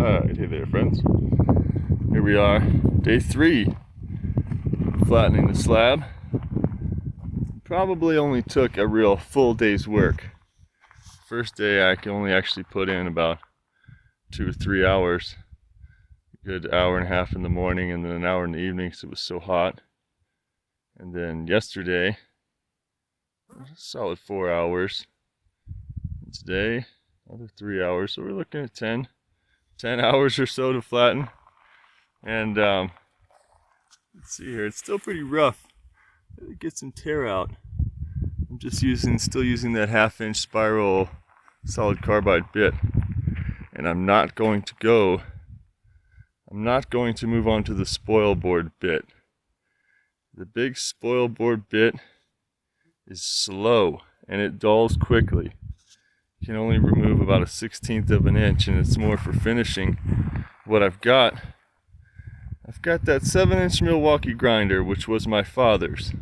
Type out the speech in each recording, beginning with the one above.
Alright, hey there friends. Here we are, day 3, flattening the slab. Probably only took a real full day's work. First day I can only actually put in about 2 or 3 hours. A good hour and a half in the morning and then an hour in the evening because it was so hot. And then yesterday, a solid 4 hours. And today, another 3 hours. So we're looking at 10 hours or so to flatten. And let's see here, it's still pretty rough. Get some tear out. I'm just still using that 1/2-inch spiral solid carbide bit. And I'm not going to move on to the spoil board bit. The big spoil board bit is slow and it dulls quickly. You can only remove about 1/16 of an inch and it's more for finishing. What I've got that 7-inch Milwaukee grinder, which was my father's,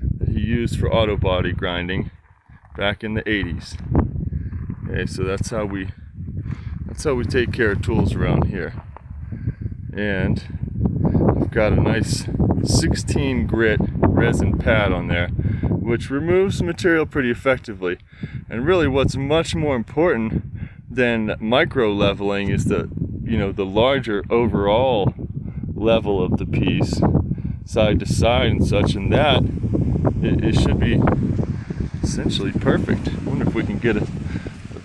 that he used for auto body grinding back in the 80s. Okay, so that's how we take care of tools around here. And I've got a nice 16 grit resin pad on there, which removes the material pretty effectively. And really what's much more important than micro leveling is the larger overall level of the piece, side to side and such, and that it should be essentially perfect. I wonder if we can get a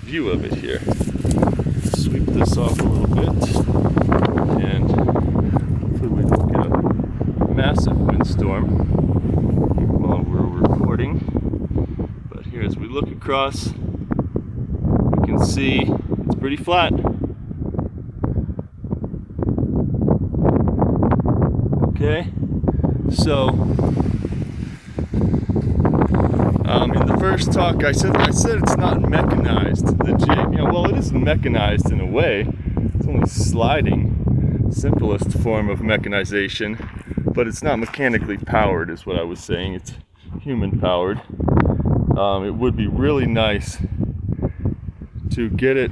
view of it here. Sweep this off a little bit, and hopefully we don't get a massive windstorm while we're recording. But here, as we look across, we can see it's pretty flat. Okay, so in the first talk I said it's not mechanized. The jig, well, it is mechanized in a way. It's only sliding, simplest form of mechanization, but it's not mechanically powered, is what I was saying. It's human powered. It would be really nice to get it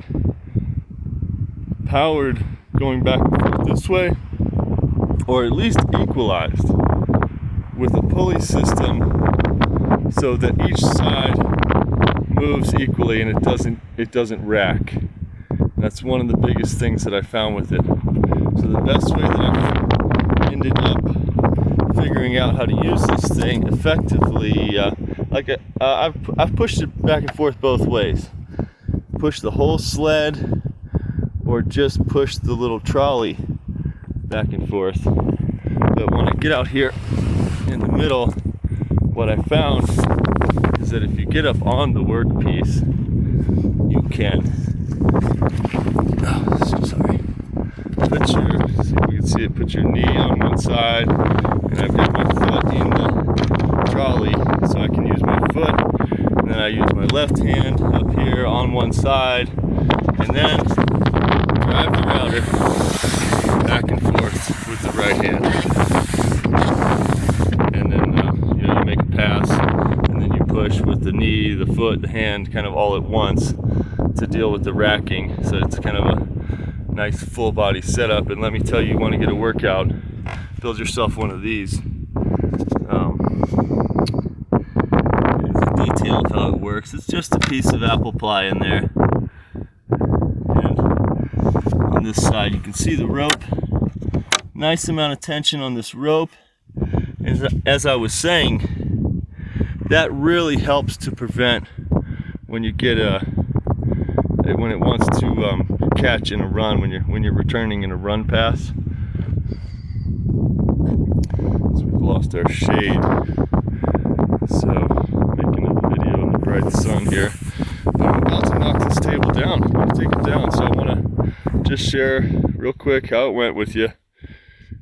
powered going back and forth this way, or at least equalized with a pulley system so that each side moves equally and it doesn't rack. That's one of the biggest things that I found with it. So the best way that I've ended up figuring out how to use this thing effectively, I've pushed it back and forth both ways. Push the whole sled or just push the little trolley back and forth. But when I get out here in the middle, what I found is that if you get up on the workpiece, you can put your knee on one side, and I've got my foot in the trolley, so I can use my foot, and then I use my left hand up here on one side, and then drive the router back and forth with the right hand, and then you make a pass, and then you push with the knee, the foot, the hand, kind of all at once to deal with the racking. So it's kind of a nice full body setup. And let me tell you, want to get a workout, build yourself one of these. Here's a detail of how it works. It's just a piece of apple pie in there, and on this side you can see the rope. Nice amount of tension on this rope. As I was saying, that really helps to prevent when you get when it wants to catch in a run, when you're returning in a run pass. So we've lost our shade, so making a video in the bright sun here. But I'm about to knock this table down. I'm going to take it down, so I want to just share real quick how it went with you.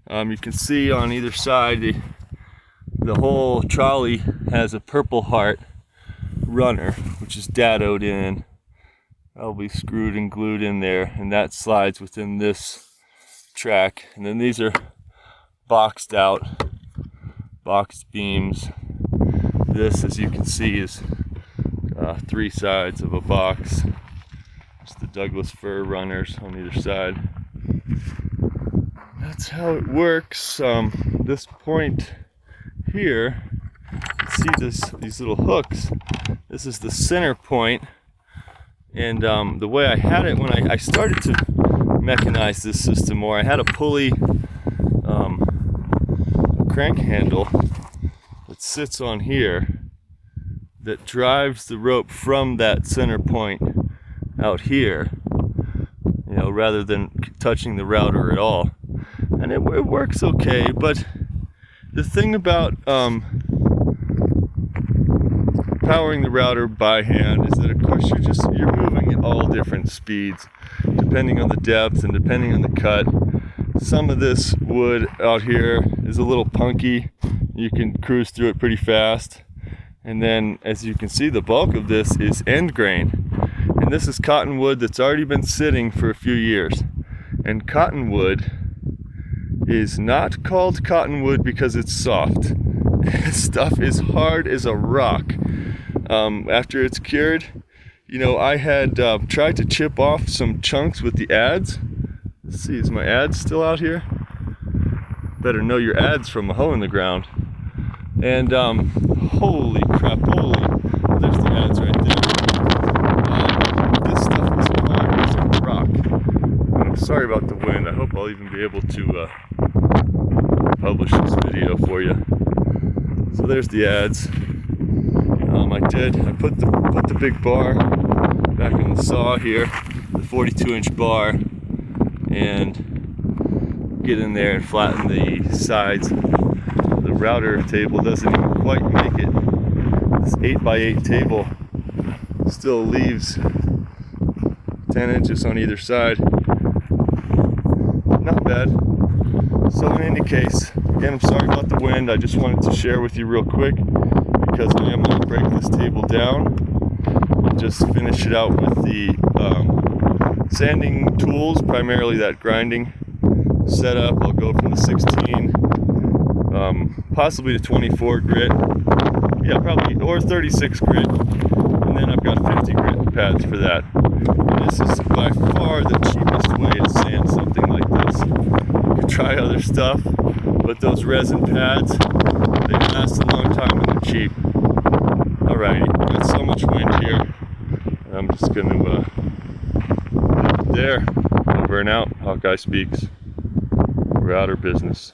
You can see on either side the whole trolley has a Purple Heart runner, which is dadoed in. That'll be screwed and glued in there, and that slides within this track. And then these are boxed beams. This, as you can see, is 3 sides of a box. It's the Douglas fir runners on either side. That's how it works. This point here, see these little hooks. This is the center point, and the way I had it when I started to mechanize this system more, I had a pulley, a crank handle that sits on here that drives the rope from that center point out here, you know, rather than touching the router at all. And it works okay, but the thing about powering the router by hand is that, of course, you're moving at all different speeds depending on the depth and depending on the cut. Some of this wood out here is a little punky. You can cruise through it pretty fast. And then, as you can see, the bulk of this is end grain. And this is cottonwood that's already been sitting for a few years. And cottonwood is not called cottonwood because it's soft. This stuff is hard as a rock. After it's cured, you know, I had tried to chip off some chunks with the adze. Let's see, is my adze still out here? Better know your adze from a hole in the ground. And holy crap, there's the adze right there. This stuff is hard as a rock. And I'm sorry about the wind. I hope I'll even be able to publish this video for you. So there's the adze. I put the big bar back in the saw here, the 42-inch bar, and get in there and flatten the sides. The router table doesn't even quite make it. This 8x8 table still leaves 10 inches on either side. Not bad. So in any case, again, I'm sorry about the wind. I just wanted to share with you real quick, because I am going to break this table down and just finish it out with the sanding tools, primarily that grinding setup. I'll go from the 16, possibly to 24 grit, yeah, probably, or 36 grit, and then I've got 50 grit pads for that. And this is by far the cheapest way to sand something like this. You could try other stuff, but those resin pads, they last a long time and they're cheap. Alrighty, got so much wind here. I'm just going to leave it there. Over and out. Hawkeye Speaks. We're out of business.